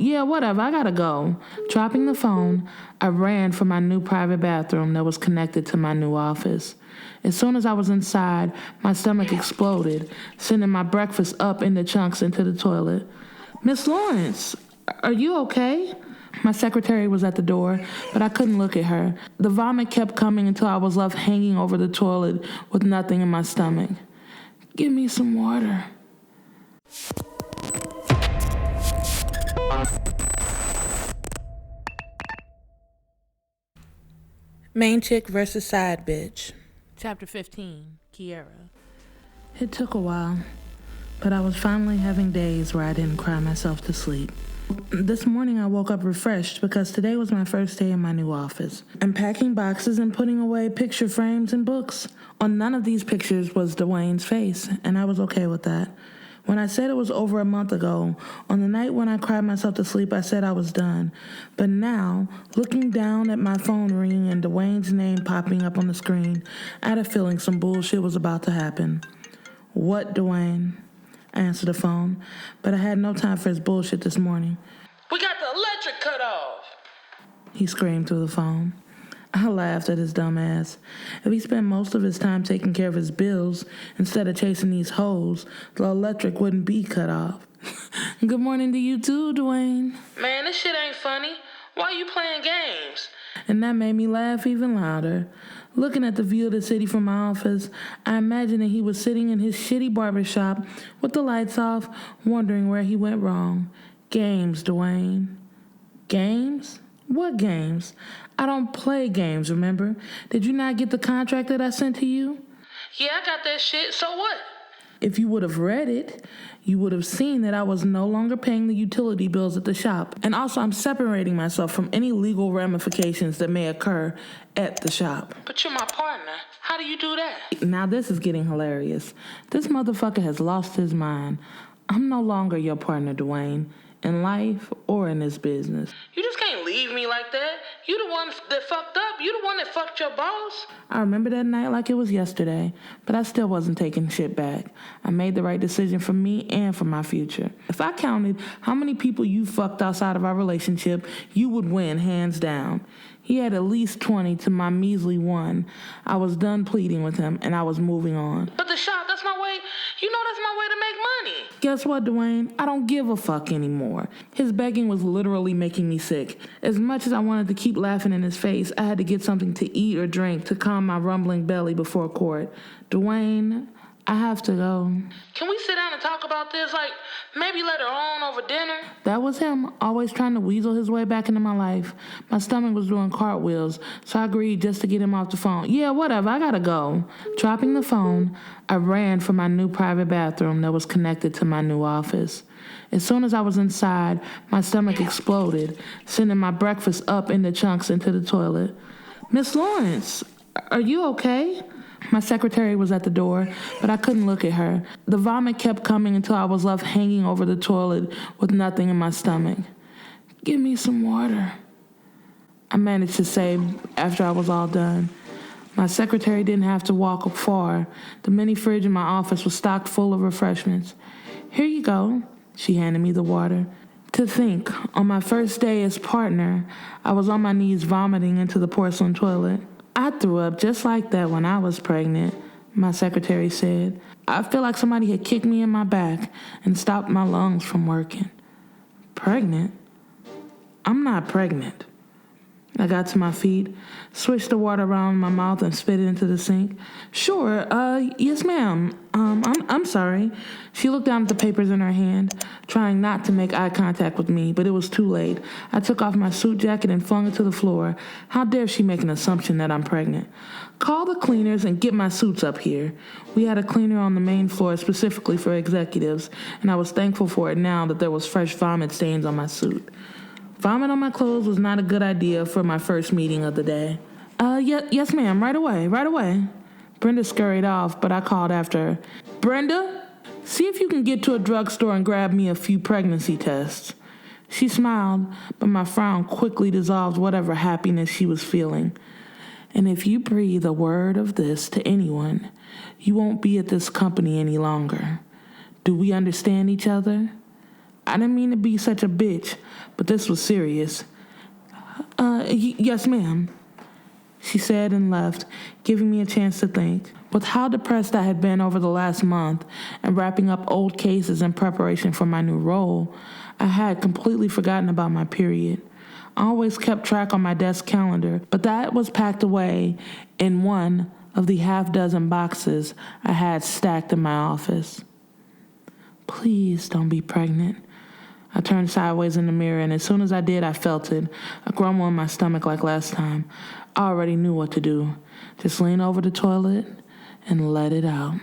Yeah, whatever, I gotta go. Dropping the phone, I ran for my new private bathroom that was connected to my new office. As soon as I was inside, my stomach exploded, sending my breakfast up into chunks into the toilet. Miss Lawrence, are you okay? My secretary was at the door, but I couldn't look at her. The vomit kept coming until I was left hanging over the toilet with nothing in my stomach. Give me some water. Main chick versus side bitch. Chapter 15, Kiara. It took a while, but I was finally having days where I didn't cry myself to sleep. This morning I woke up refreshed because today was my first day in my new office. I'm packing boxes and putting away picture frames and books. On none of these pictures was Dwayne's face, and I was okay with that. When I said it was over a month ago, on the night when I cried myself to sleep, I said I was done. But now, looking down at my phone ringing and Dwayne's name popping up on the screen, I had a feeling some bullshit was about to happen. What, Dwayne? I answered the phone, but I had no time for his bullshit this morning. We got the electric cut off, he screamed through the phone. I laughed at his dumb ass. If he spent most of his time taking care of his bills instead of chasing these hoes, the electric wouldn't be cut off. Good morning to you too, Dwayne. Man, this shit ain't funny. Why you playing games? And that made me laugh even louder. Looking at the view of the city from my office, I imagined that he was sitting in his shitty barbershop with the lights off, wondering where he went wrong. Games, Dwayne. Games? What games? I don't play games, remember? Did you not get the contract that I sent to you? Yeah, I got that shit. So what? If you would have read it, you would have seen that I was no longer paying the utility bills at the shop. And also, I'm separating myself from any legal ramifications that may occur at the shop. But you're my partner. How do you do that? Now this is getting hilarious. This motherfucker has lost his mind. I'm no longer your partner, Dwayne, in life or in this business. You just can't leave me like that. You the one that fucked up. You the one that fucked your boss. I remember that night like it was yesterday, but I still wasn't taking shit back. I made the right decision for me and for my future. If I counted how many people you fucked outside of our relationship, you would win, hands down. He had at least 20 to my measly 1. I was done pleading with him, and I was moving on. But the shop, that's my way. You know that's my way to make money. Guess what, Dwayne? I don't give a fuck anymore. His begging was literally making me sick. As much as I wanted to keep laughing in his face, I had to get something to eat or drink to calm my rumbling belly before court. Dwayne, I have to go. Can we sit down and talk about this? Like, maybe later on over dinner? That was him, always trying to weasel his way back into my life. My stomach was doing cartwheels, so I agreed just to get him off the phone. Yeah, whatever, I gotta go. Dropping the phone, I ran for my new private bathroom that was connected to my new office. As soon as I was inside, my stomach exploded, sending my breakfast up into chunks into the toilet. Miss Lawrence, are you okay? My secretary was at the door, but I couldn't look at her. The vomit kept coming until I was left hanging over the toilet with nothing in my stomach. Give me some water, I managed to say after I was all done. My secretary didn't have to walk far. The mini fridge in my office was stocked full of refreshments. Here you go, she handed me the water. To think, on my first day as partner, I was on my knees vomiting into the porcelain toilet. I threw up just like that when I was pregnant, my secretary said. I feel like somebody had kicked me in my back and stopped my lungs from working. Pregnant? I'm not pregnant. I got to my feet, swished the water around my mouth and spit it into the sink. Sure, yes ma'am. I'm sorry. She looked down at the papers in her hand, trying not to make eye contact with me, but it was too late. I took off my suit jacket and flung it to the floor. How dare she make an assumption that I'm pregnant? Call the cleaners and get my suits up here. We had a cleaner on the main floor specifically for executives, and I was thankful for it now that there was fresh vomit stains on my suit. Vomit on my clothes was not a good idea for my first meeting of the day. Yes, ma'am, right away. Brenda scurried off, but I called after her. Brenda, see if you can get to a drugstore and grab me a few pregnancy tests. She smiled, but my frown quickly dissolved whatever happiness she was feeling. And if you breathe a word of this to anyone, you won't be at this company any longer. Do we understand each other? I didn't mean to be such a bitch, but this was serious. Yes, ma'am, she said and left, giving me a chance to think. With how depressed I had been over the last month and wrapping up old cases in preparation for my new role, I had completely forgotten about my period. I always kept track on my desk calendar, but that was packed away in one of the half-dozen boxes I had stacked in my office. Please don't be pregnant. I turned sideways in the mirror, and as soon as I did, I felt it, a grumble in my stomach like last time. I already knew what to do. Just lean over the toilet and let it out.